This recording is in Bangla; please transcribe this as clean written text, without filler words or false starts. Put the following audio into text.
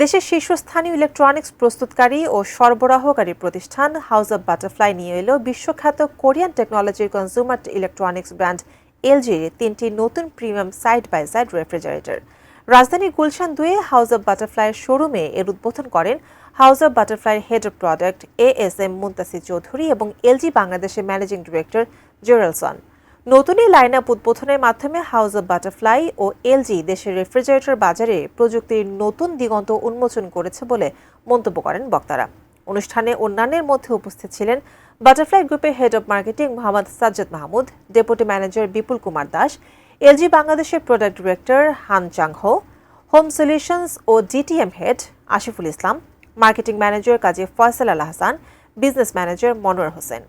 দেশের শীর্ষস্থানীয় ইলেকট্রনিক্স প্রস্তুতকারী ও সরবরাহকারী প্রতিষ্ঠান হাউস অব বাটারফ্লাই নিয়ে এলো বিশ্বখ্যাত কোরিয়ান টেকনোলজির কনজিউমার ইলেকট্রনিক্স ব্র্যান্ড এলজির 3টি নতুন premium side by side refrigerator. রাজধানীর গুলশান 2-এ হাউস অব বাটারফ্লাইয়ের শোরুমে এর উদ্বোধন করেন হাউস অব বাটারফ্লাইয়ের head of product ASM Muntasir Chowdhury এবং এলজি বাংলাদেশের ম্যানেজিং ডিরেক্টর জেরালসন। নতুন এই লাইন আপ উদ্বোধনের মাধ্যমে হাউস অব বাটারফ্লাই ও এলজি দেশের রেফ্রিজারেটর বাজারে প্রযুক্তির নতুন দিগন্ত উন্মোচন করেছে বলে মন্তব্য করেন বক্তারা। অনুষ্ঠানে অন্যান্যের মধ্যে উপস্থিত ছিলেন বাটারফ্লাই গ্রুপের head of marketing Mohammad Sajjad Mahmud, deputy manager Bipul Kumar Das, LG বাংলাদেশের প্রোডাক্ট ডিরেক্টর হান চাং হো, হোম সলিউশনস ও ডিটিএম হেড আশিফুল ইসলাম, মার্কেটিং ম্যানেজার কাজী ফয়সাল আল হাসান, বিজনেস ম্যানেজার মনোয়ার হোসেন।